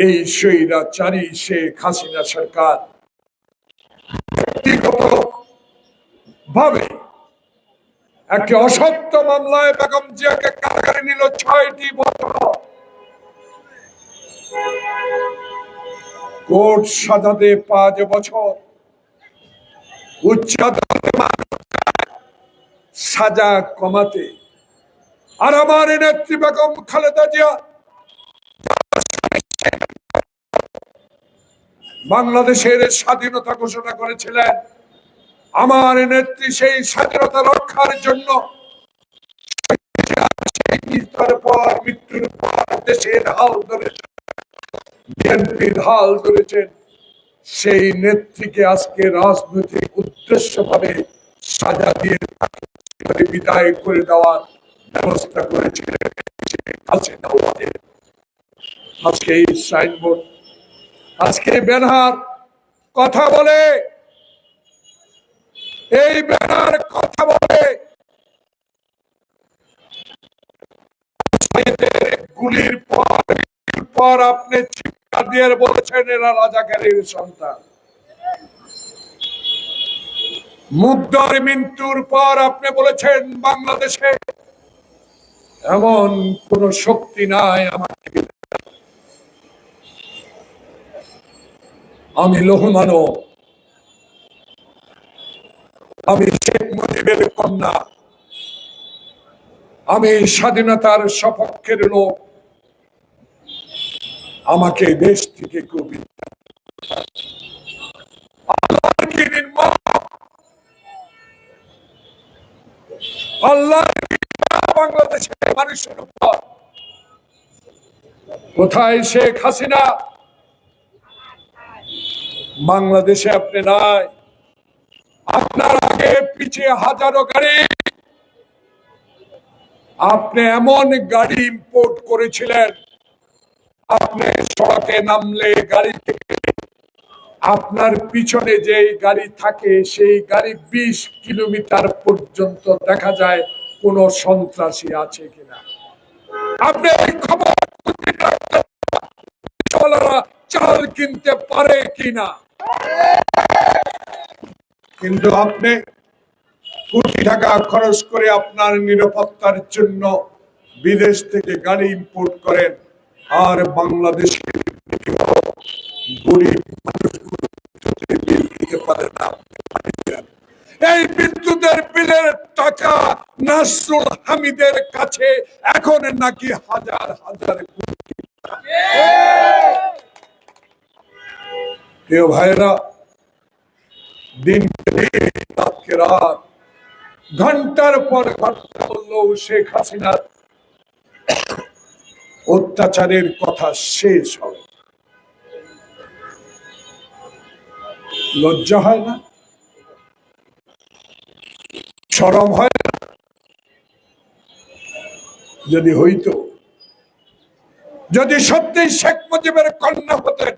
এই স্বৈরাচারী শেখ হাসিনা সরকার ব্যক্তিগত ভাবে একটি অসত্য মামলায় বেগম জিয়াকে কারাগারে নিল ৬টি বছর। কোর্ট সাজা দেয় ৫ বছর, উচ্চ আদালতে সাজা কমাতে। আর আমার নেত্রী বেগম খালেদা জিয়া বাংলাদেশের স্বাধীনতা ঘোষণা করেছিলেন। আমার নেত্রী সেই স্বাধীনতা রক্ষার জন্য মৃত্যুর পর দেশের হাল ধরেছেন, বিএনপির হাল ধরেছেন। সেই নেত্রীকে আজকে রাজনৈতিক উদ্দেশ্য ভাবে সাজা দিয়ে বিদায় করে দেওয়ার ব্যবস্থা করেছিলেন হাসিনা। আজকে এই সাইনবোর্ড, আজকে ব্যানার কথা বলে, এই ব্যানার কথা বলে গুলির পর আপনি চিৎকার দিয়ে বলেছেন এরা রাজাকারের সন্তান। মুগ্ধর মৃত্যুর পর আপনি বলেছেন বাংলাদেশে এমন কোন শক্তি নাই আমাকে। আমি লৌহ মানব, আমি শেখ মুজিবের কন্যা, আমি স্বাধীনতার সপক্ষের লোক। আমাকে দেশ থেকে কবি আল্লাহ বাংলাদেশের মানুষের উপর। কোথায় শেখ হাসিনা? বাংলাদেশে আপনি নাই। আপনার আগে পিছিয়ে হাজারো গাড়ি, আপনি এমন গাড়ি ইম্পোর্ট করেছিলেন, আপনি সড়কে নামলে গাড়ি থেকে আপনার পিছনে যে গাড়ি থাকে সেই গাড়ি ২০ কিলোমিটার পর্যন্ত দেখা যায় কোন সন্ত্রাসী আছে কিনা। আপনি এই খবর চাল কিনতে পারে কিনা, কিন্তু আপনি কোটি টাকা খরচ করে আপনার নিরাপত্তার জন্য বিদেশ থেকে গাড়ি ইম্পোর্ট করেন। আর বাংলাদেশের গরিব মানুষগুলো বিল দিতে পারে না। এই বিদ্যুতের বিলের টাকা নাসরুল হামিদের কাছে এখন নাকি হাজার হাজার কোটি। প্রিয় ভাইরা, দিন রাত ঘন্টার পর ঘন্টা বললেও শেখ হাসিনার অত্যাচারের কথা শেষ হবে। লজ্জা হয় না? শরম হয় না? যদি হইতো, যদি সত্যি শেখ মুজিবের কন্যা হতেন,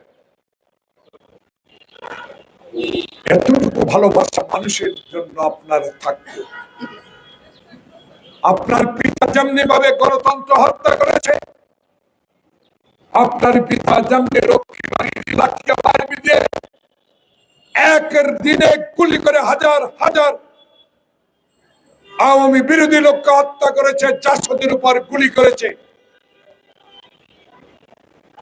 এতটুকু ভালোবাসা মানুষের জন্য আপনার থাকত। আপনার পিতা যেমনি ভাবে গণতন্ত্র হত্যা করেছে, আপনার পিতা যেমনি রক্ষী বাহিনী লাঠিয়া মারবি দিয়ে একের দিনে গুলি করে হাজার হাজার আওয়ামী বিরোধী লোককে হত্যা করেছে, ৪০০-র উপর গুলি করেছে,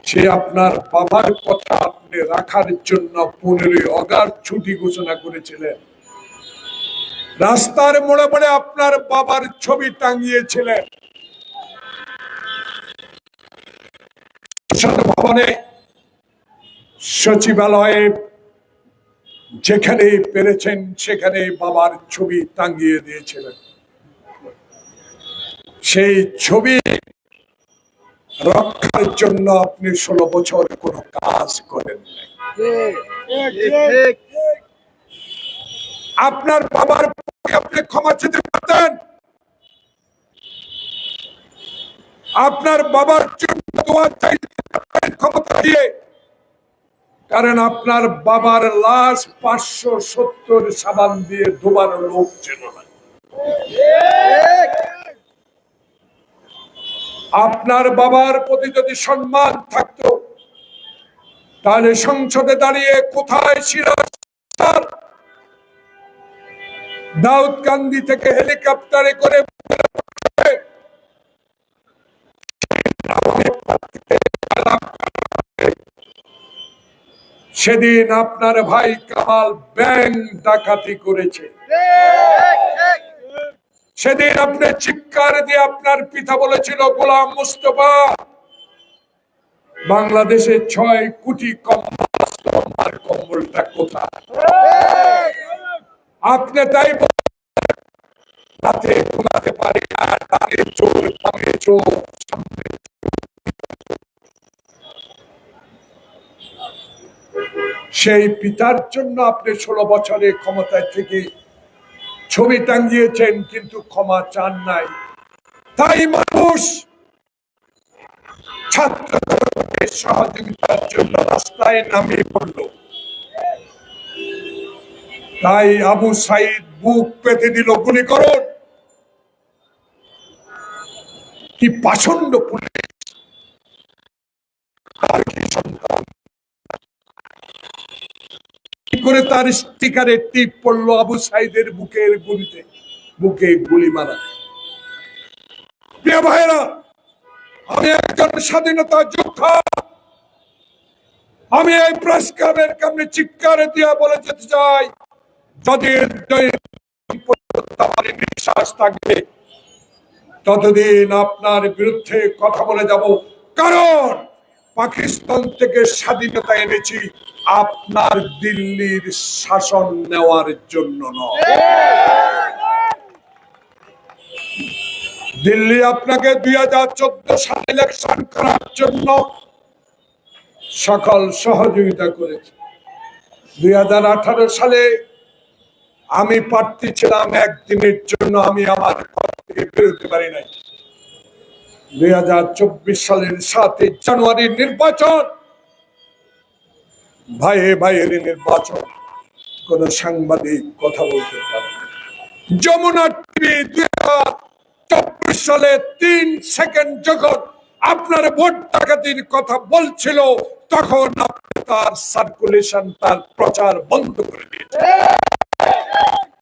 সে আপনার বাবার কথা আপনি রাখার জন্য ১৫ই অগাস্ট ছুটি ঘোষণা করেছিলেন। রাস্তার মোড়ে মোড়ে আপনার বাবার ছবি টাঙিয়েছিলেন। ভবনে, সচিবালয়ে যেখানে পেরেছেন সেখানে বাবার ছবি টাঙিয়ে দিয়েছিলেন। সেই ছবি রক্ষার জন্য আপনি ১৬ বছর কোনো কাজ করেন নাই। আপনার বাবার আপনি ক্ষমা চেতে পারতেন, আপনার বাবার জন্য দোয়া চাইতে ক্ষমতা দিয়ে, কারণ আপনার বাবার লাশ ৫৭০ সাবান দিয়ে ধোবার লোক ছিল না। আপনার বাবার প্রতি যদি সম্মান থাকতো তাহলে সংসদে দাঁড়িয়ে কোথায় সিরাজ দাউদকান্দি থেকে হেলিকপ্টারে করে সেদিন আপনার ভাই কামাল ব্যাংক ডাকাতি করেছে। সেদিন আপনি চিৎকার দিয়ে আপনার পিতা বলেছিল, গোলাম মুস্তফা বাংলাদেশে 6 কোটি কম্বল, কম্বলটা কোথায়? আপনি তাই রাতে ঘুমাতে পারি না, ডানে চোর বামে চোর সামনে। সেই পিতার জন্য আপনি 16 বছরে ক্ষমতায় থেকে ছবি টাঙ্গিয়েছেন, কিন্তু ক্ষমা চান নাই। তাই মানুষ ছাত্রদের সহযোগিতার জন্য রাস্তায় নামিয়ে পড়ল। তাই আবু সাইদ বুক পেতে দিল, গুলি করুন। কি পাষণ্ড পুলিশ, তার কি সন্তান, কি করে তার স্টিকারে টিপ পড়লো আবু সাইদের বুকের গুলিতে, বুকে গুলি মারা। প্রিয় ভাইরা, আমি একজন স্বাধীনতা যোদ্ধা। আমি এই প্রেস ক্লাবের সামনে চিৎকার দিয়ে বলে যেতে চাই, যদি নিঃশ্বাস থাকবে ততদিন আপনার বিরুদ্ধে কথা বলে যাব। কারণ পাকিস্তান থেকে স্বাধীনতা এনেছি আপনার দিল্লির শাসন নেওয়ার জন্য নয়। দিল্লি আপনাকে 2014 সালে ইলেকশন করার জন্য সকল সহযোগিতা করেছে। 2018 সালে আমি প্রার্থী ছিলাম, একদিনের জন্য আমি আমার ঘর থেকে বেরোতে পারি নাই। 2024 সালের 7 জানুয়ারির নির্বাচন ভাইয়ে ভাইয়ের নির্বাচন, কোন সাংবাদিক কথা বলতে পারে না। যমুনা টিভি 2024 সালে 3 সেকেন্ড যখন আপনার ভোট ডাকাতির কথা বলছিল, তখন আপনি তার সার্কুলেশন, তার প্রচার বন্ধ করে দিয়েছেন।